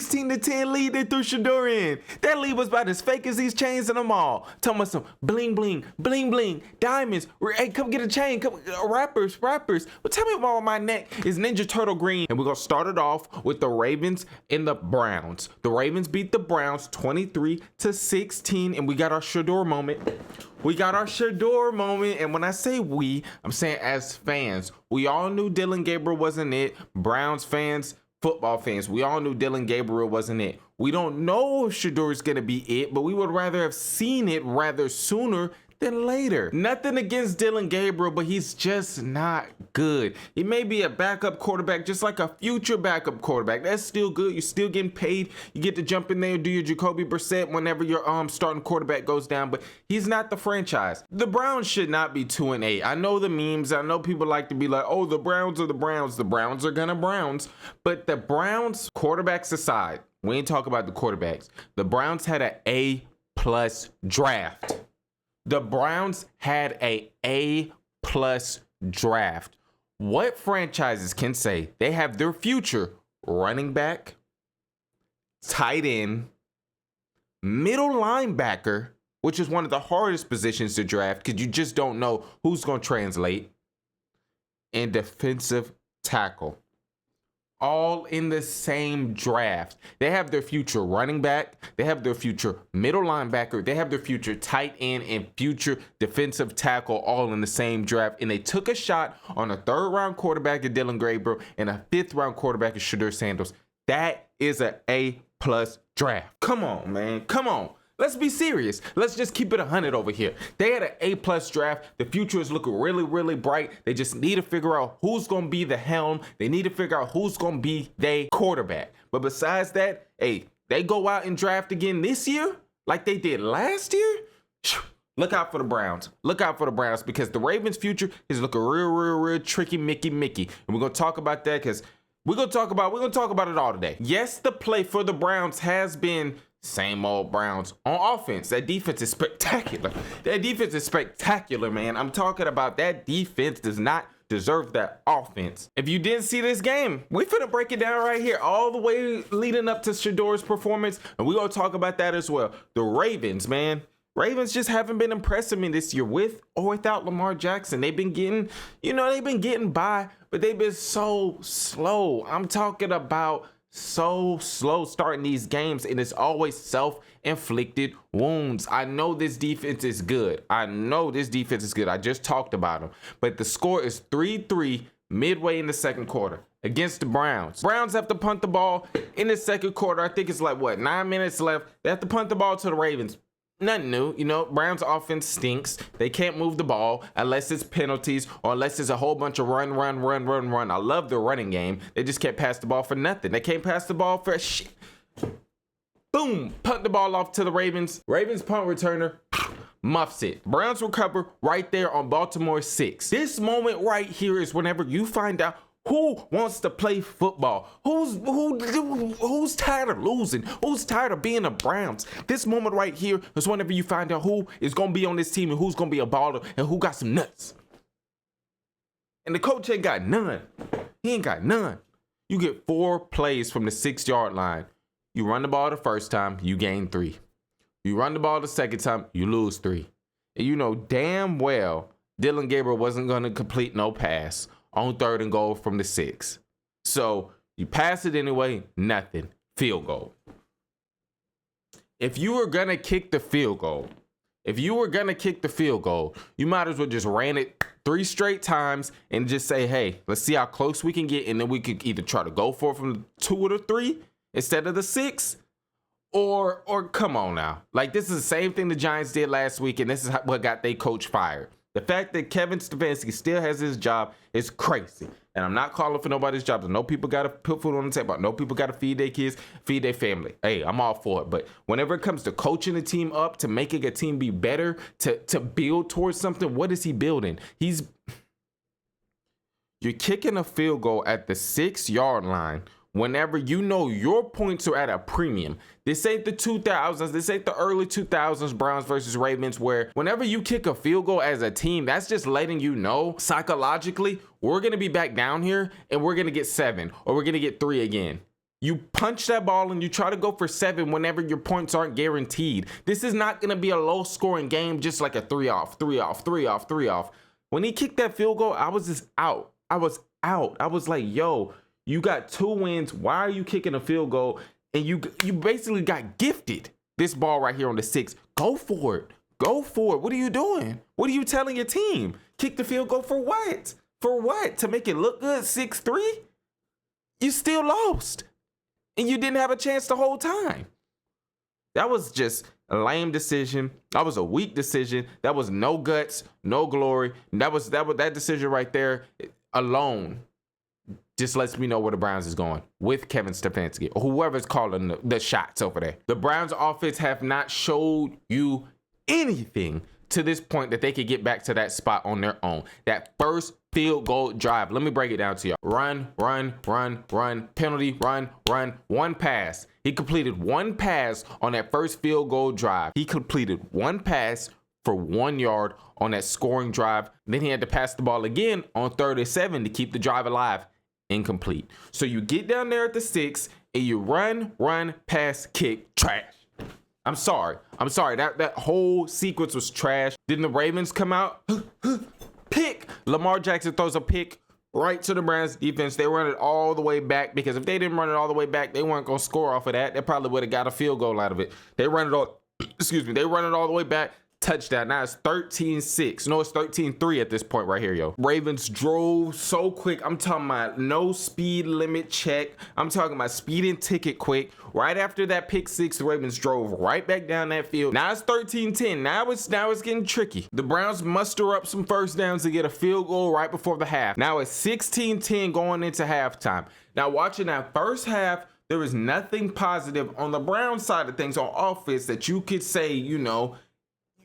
16-10 lead they threw Shedeur in. That lead was about as fake as these chains in the mall. Talking about some bling bling, bling bling, diamonds. Hey, come get a chain. Come, rappers. But tell me about my neck is Ninja Turtle green. And we're going to start it off with the Ravens and the Browns. The Ravens beat the Browns 23-16, and we got our Shedeur moment. And when I say we, I'm saying as fans. We all knew Dillon Gabriel wasn't it. Browns fans, football fans, we all knew Dillon Gabriel wasn't it. We don't know if Shedeur is going to be it, but we would rather have seen it rather sooner than later. Nothing against Dillon Gabriel, but he's just not good. He may be a backup quarterback, just like a future backup quarterback. That's still good. You're still getting paid. You get to jump in there and do your Jacoby Brissett whenever your starting quarterback goes down, but he's not the franchise. The Browns should not be 2-8. I know the memes. I know people like to be like, oh, the Browns are the Browns. The Browns are gonna Browns. But the Browns, quarterbacks aside, we ain't talk about the quarterbacks. The Browns had an A+ draft. The Browns had a A+ draft. What franchises can say they have their future running back, tight end, middle linebacker, which is one of the hardest positions to draft because you just don't know who's going to translate, and defensive tackle, all in the same draft? They have their future running back, they have their future middle linebacker, they have their future tight end and future defensive tackle all in the same draft. And they took a shot on a 3rd-round quarterback of Dillon Gabriel and a 5th-round quarterback of Shedeur Sanders. That is an A+ draft. Come on, man. Come on. Let's be serious. Let's just keep it 100 over here. They had an A+ draft. The future is looking really, really bright. They just need to figure out who's going to be the helm. They need to figure out who's going to be their quarterback. But besides that, hey, they go out and draft again this year like they did last year. Look out for the Browns. Look out for the Browns because the Ravens' future is looking real tricky, Mickey. And we're going to talk about that because we're going to talk about it all today. Yes, the play for the Browns has been same old Browns on offense. That defense is spectacular. That defense is spectacular, man. I'm talking about that defense does not deserve that offense. If you didn't see this game, we finna break it down right here, all the way leading up to Shedeur's performance, and we're gonna talk about that as well. The Ravens, man. Ravens just haven't been impressing me this year with or without Lamar Jackson. They've been getting, they've been getting by, but they've been so slow. I'm talking about so slow starting these games, and it's always self-inflicted wounds. I know this defense is good. I just talked about them. But the score is 3-3 midway in the 2nd quarter against the Browns. Browns have to punt the ball in the 2nd quarter. I think it's 9 minutes left. They have to punt the ball to the Ravens. Nothing new, Browns offense stinks. They can't move the ball unless it's penalties or unless it's a whole bunch of run. I love the running game. They just can't pass the ball for nothing. They can't pass the ball for shit. Boom, punt the ball off to the Ravens. Ravens punt returner muffs it. Browns recover right there on Baltimore 6. This moment right here is whenever you find out who wants to play football? Who's tired of losing? Who's tired of being the Browns? This moment right here is whenever you find out who is going to be on this team and who's going to be a baller and who got some nuts. And the coach ain't got none. He ain't got none. You get 4 plays from the 6-yard line. You run the ball the first time, you gain 3. You run the ball the second time, you lose 3. And you know damn well Dillon Gabriel wasn't going to complete no pass on 3rd and goal from the 6. So you pass it anyway, nothing. Field goal. If you were going to kick the field goal, you might as well just ran it 3 straight times and just say, hey, let's see how close we can get. And then we could either try to go for it from the 2 or the 3 instead of the 6. Or come on now. Like, this is the same thing the Giants did last week, and this is what got their coach fired. The fact that Kevin Stefanski still has his job is crazy. And I'm not calling for nobody's job. I know people got to put food on the table. I know people got to feed their kids, feed their family. Hey, I'm all for it. But whenever it comes to coaching a team up, to making a team be better, to build towards something, what is he building? You're kicking a field goal at the 6-yard line whenever you know your points are at a premium. This ain't the 2000s. This ain't the early 2000s Browns versus Ravens, where whenever you kick a field goal as a team, that's just letting you know psychologically we're going to be back down here and we're going to get 7 or we're going to get 3 again. You punch that ball and you try to go for 7 whenever your points aren't guaranteed. This is not going to be a low scoring game, just like a 3-off, 3-off, 3-off, 3-off. When he kicked that field goal, I was just out. I was out. I was like, yo, you got 2 wins. Why are you kicking a field goal? And you basically got gifted this ball right here on the 6. Go for it. Go for it. What are you doing? What are you telling your team? Kick the field goal for what? For what? To make it look good? 6-3? You still lost. And you didn't have a chance the whole time. That was just a lame decision. That was a weak decision. That was no guts, no glory. That decision right there alone just lets me know where the Browns is going with Kevin Stefanski or whoever's calling the shots over there. The Browns offense have not showed you anything to this point that they could get back to that spot on their own. That first field goal drive. Let me break it down to you. Run, penalty, run, one pass. He completed 1 pass on that first field goal drive. He completed 1 pass for 1 yard on that scoring drive. Then he had to pass the ball again on 3rd and 7 to keep the drive alive. Incomplete. So you get down there at the 6 and you run, pass, kick, trash. I'm sorry. That whole sequence was trash. Didn't the Ravens come out? Pick. Lamar Jackson throws a pick right to the Browns defense. They run it all the way back because if they didn't run it all the way back, they weren't going to score off of that. They probably would have got a field goal out of it. They run it all, they run it all the way back. Touchdown. Now it's 13-6. No, it's 13-3 at this point right here, yo. Ravens drove so quick. I'm talking about no speed limit check. I'm talking about speeding ticket quick. Right after that pick 6, the Ravens drove right back down that field. Now it's 13-10. Now it's getting tricky. The Browns muster up some first downs to get a field goal right before the half. Now it's 16-10 going into halftime. Now watching that first half, there is nothing positive on the Browns side of things on offense that you could say, you know,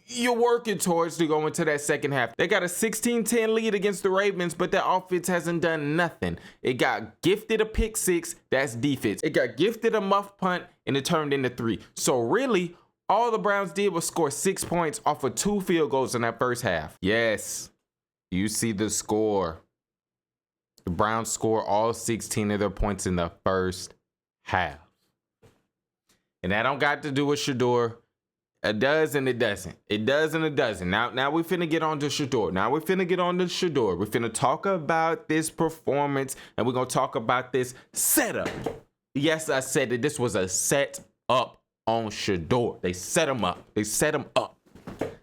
you're working towards to go into that second half. They got a 16-10 lead against the Ravens, but their offense hasn't done nothing. It got gifted a pick 6, that's defense. It got gifted a muff punt, and it turned into 3. So really, all the Browns did was score 6 points off of 2 field goals in that first half. Yes, you see the score. The Browns score all 16 of their points in the first half. And that don't got to do with Shedeur. It does and it doesn't. It does and it doesn't. Now we finna get on to Shedeur. We're finna talk about this performance and we're gonna talk about this setup. Yes, I said that this was a set up on Shedeur. They set him up. They set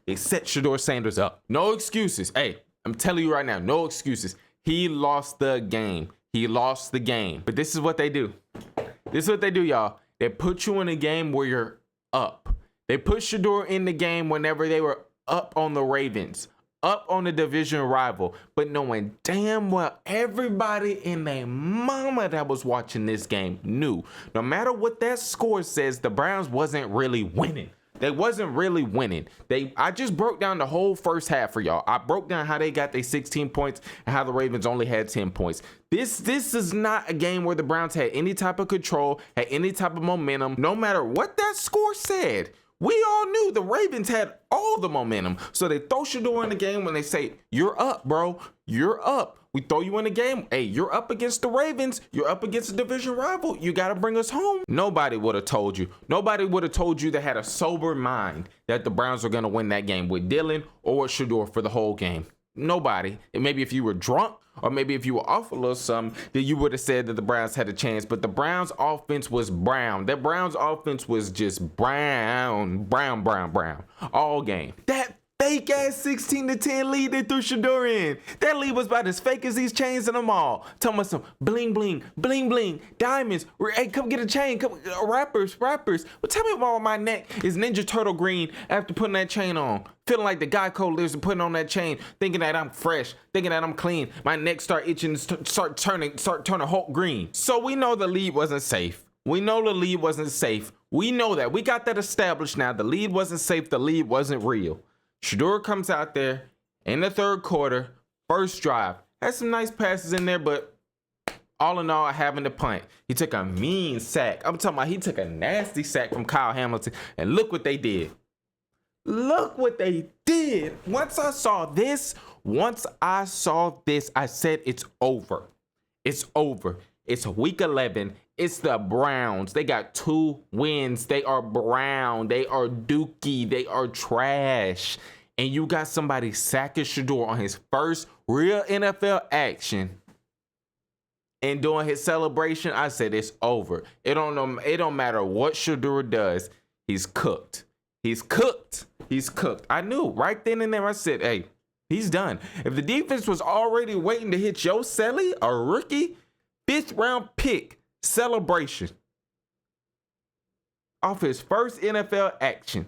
Shedeur Sanders up. No excuses. Hey, I'm telling you right now, no excuses. He lost the game. But this is what they do. Y'all. They put you in a game where you're up. They put Shedeur in the game whenever they were up on the Ravens, up on the division rival, but knowing damn well everybody in their mama that was watching this game knew no matter what that score says, the Browns wasn't really winning. They wasn't really winning. I just broke down the whole first half for y'all. I broke down how they got their 16 points and how the Ravens only had 10 points. This is not a game where the Browns had any type of control, had any type of momentum, no matter what that score said. We all knew the Ravens had all the momentum. So they throw Shedeur in the game when they say, you're up, bro. You're up. We throw you in the game. Hey, you're up against the Ravens. You're up against a division rival. You got to bring us home. Nobody would have told you. Nobody would have told you that had a sober mind that the Browns were going to win that game with Dillon or with Shedeur for the whole game. Nobody. And maybe if you were drunk or maybe if you were off a little something, then you would have said that the Browns had a chance. But the Browns offense was brown. That Browns offense was just brown all game. That fake ass 16-10 lead they threw Shedeur in. That lead was about as fake as these chains in the mall. Talking about some bling bling, diamonds. Hey, come get a chain. Come, rappers. Well, tell me why my neck is Ninja Turtle green after putting that chain on. Feeling like the Geico lizard putting on that chain, thinking that I'm fresh, thinking that I'm clean. My neck start itching, start turning Hulk green. So we know the lead wasn't safe. We know that. We got that established now. The lead wasn't safe. The lead wasn't real. Shedeur comes out there in the third quarter, first drive. Had some nice passes in there, but all in all, having to punt. He took a mean sack. I'm talking about he took a nasty sack from Kyle Hamilton, and look what they did. Once I saw this, I said it's over. It's week 11. It's the Browns. They got 2 wins. They are brown. They are dookie. They are trash. And you got somebody sacking Shedeur on his first real NFL action. And during his celebration, I said it's over. It don't matter what Shedeur does. He's cooked. He's cooked. He's cooked. I knew right then and there. I said, hey, he's done. If the defense was already waiting to hit Joe Selly, a rookie, 5th round pick celebration off his first NFL action.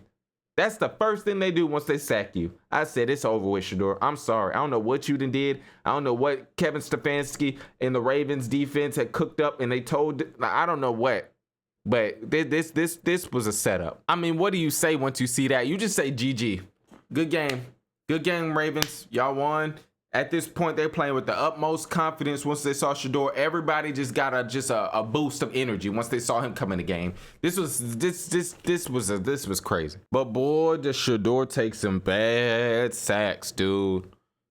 That's the first thing they do once they sack you. I said, it's over with, Shedeur. I'm sorry. I don't know what you did. I don't know what Kevin Stefanski and the Ravens defense had cooked up, and they told, I don't know what. But this was a setup. I mean, what do you say once you see that? You just say GG. Good game. Good game, Ravens. Y'all won. At this point, they're playing with the utmost confidence. Once they saw Shedeur, everybody just got a boost of energy once they saw him come in the game. This was crazy. But boy, does Shedeur take some bad sacks, dude.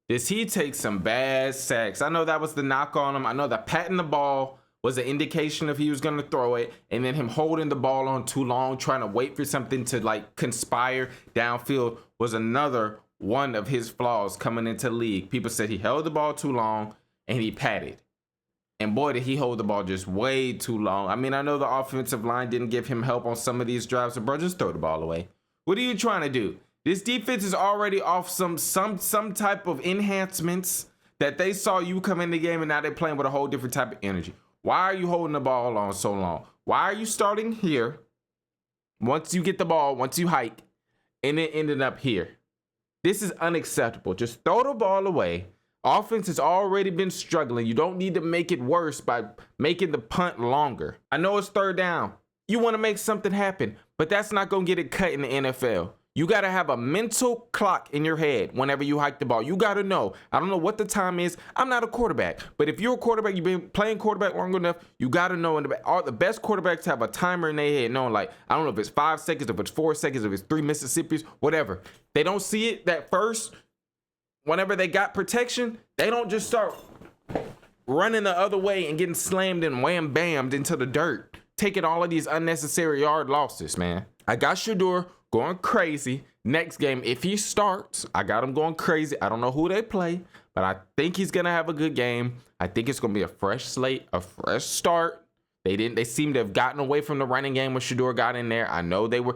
Does he take some bad sacks? I know that was the knock on him. I know that patting the ball was an indication if he was going to throw it, and then him holding the ball on too long, trying to wait for something to like conspire downfield was another one of his flaws coming into the league. People said he held the ball too long and he patted. And boy, did he hold the ball just way too long. I mean, I know the offensive line didn't give him help on some of these drives, but bro, just throw the ball away. What are you trying to do? This defense is already off some type of enhancements that they saw you come in the game, and now they're playing with a whole different type of energy. Why are you holding the ball on so long? Why are you starting here once you get the ball, once you hike, and it ended up here? This is unacceptable. Just throw the ball away. Offense has already been struggling. You don't need to make it worse by making the punt longer. I know it's 3rd down. You want to make something happen, but that's not going to get it cut in the NFL. You got to have a mental clock in your head whenever you hike the ball. You got to know. I don't know what the time is. I'm not a quarterback. But if you're a quarterback, you've been playing quarterback long enough, you got to know. All the best quarterbacks have a timer in their head, knowing, like, I don't know if it's 5 seconds, if it's 4 seconds, if it's 3 Mississippis, whatever. They don't see it that first. Whenever they got protection, they don't just start running the other way and getting slammed and wham-bammed into the dirt, taking all of these unnecessary yard losses, man. I got Shedeur going crazy. Next game, if he starts, I got him going crazy. I don't know who they play, but I think he's going to have a good game. I think it's going to be a fresh slate, a fresh start. They seem to have gotten away from the running game when Shedeur got in there. I know they were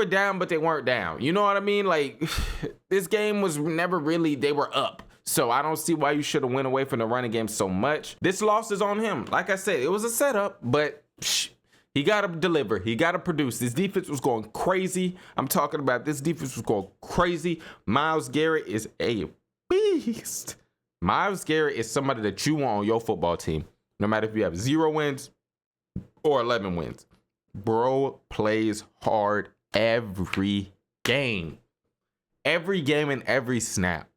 down, but they weren't down. You know what I mean? Like, this game was never really, they were up. So I don't see why you should have went away from the running game so much. This loss is on him. Like I said, it was a setup, but he got to deliver. He got to produce. This defense was going crazy. I'm talking about this defense was going crazy. Myles Garrett is a beast. Myles Garrett is somebody that you want on your football team, no matter if you have 0 wins or 11 wins. Bro plays hard every game. Every game and every snap.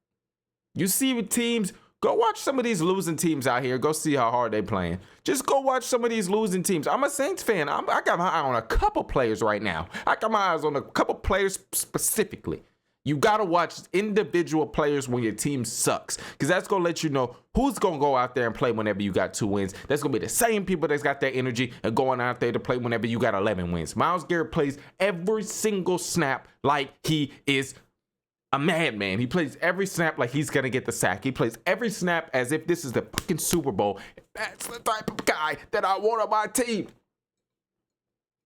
You see with teams, go watch some of these losing teams out here. Go see how hard they playing. Just go watch some of these losing teams. I'm a Saints fan. I got my eye on a couple players right now. I got my eyes on a couple players specifically. You got to watch individual players when your team sucks, because that's going to let you know who's going to go out there and play whenever you got 2 wins. That's going to be the same people that's got that energy and going out there to play whenever you got 11 wins. Myles Garrett plays every single snap like he is a madman. He plays every snap like he's going to get the sack. He plays every snap as if this is the fucking Super Bowl. That's the type of guy that I want on my team.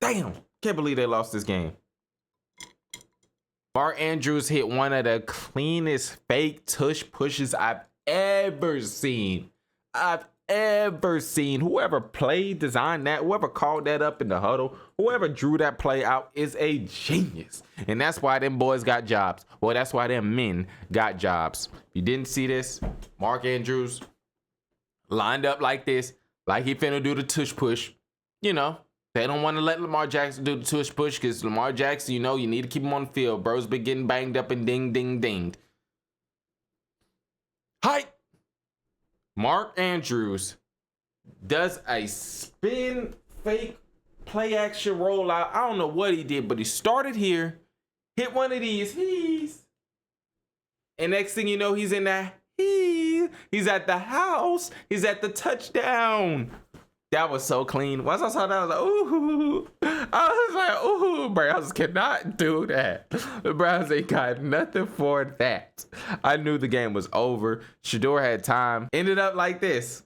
Damn. Can't believe they lost this game. Mark Andrews hit one of the cleanest fake tush pushes I've ever seen. Whoever designed that, whoever called that up in the huddle, whoever drew that play out is a genius. And that's why them boys got jobs. Well, that's why them men got jobs. If you didn't see this, Mark Andrews lined up like this, like he finna do the tush push. You know, they don't want to let Lamar Jackson do the tush push because Lamar Jackson, you know, you need to keep him on the field. Bro's been getting banged up and dinged. Hi. Mark Andrews does a spin fake play action rollout. I don't know what he did, but he started here, hit one of these, and next thing you know, he's in that, he's at the house, he's at the touchdown. That was so clean. Once I saw that, I was like, ooh. I was like, ooh, Browns cannot do that. The Browns ain't got nothing for that. I knew the game was over. Shedeur had time. Ended up like this.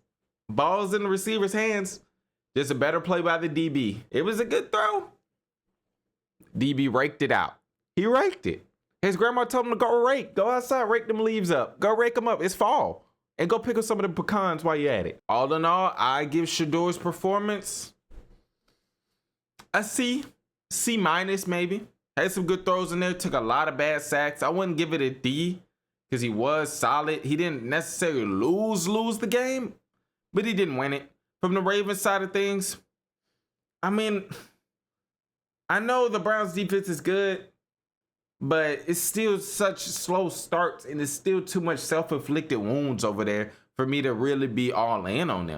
Balls in the receiver's hands. Just a better play by the DB. It was a good throw. DB raked it out. He raked it. His grandma told him to go rake. Go outside, rake them leaves up. Go rake them up. It's fall. And go pick up some of the pecans while you're at it. All in all, I give Shedeur's performance a C. C minus maybe. Had some good throws in there. Took a lot of bad sacks. I wouldn't give it a D because he was solid. He didn't necessarily lose the game, but he didn't win it. From the Ravens side of things, I mean, I know the Browns defense is good, but it's still such slow starts and it's still too much self-inflicted wounds over there for me to really be all in on them.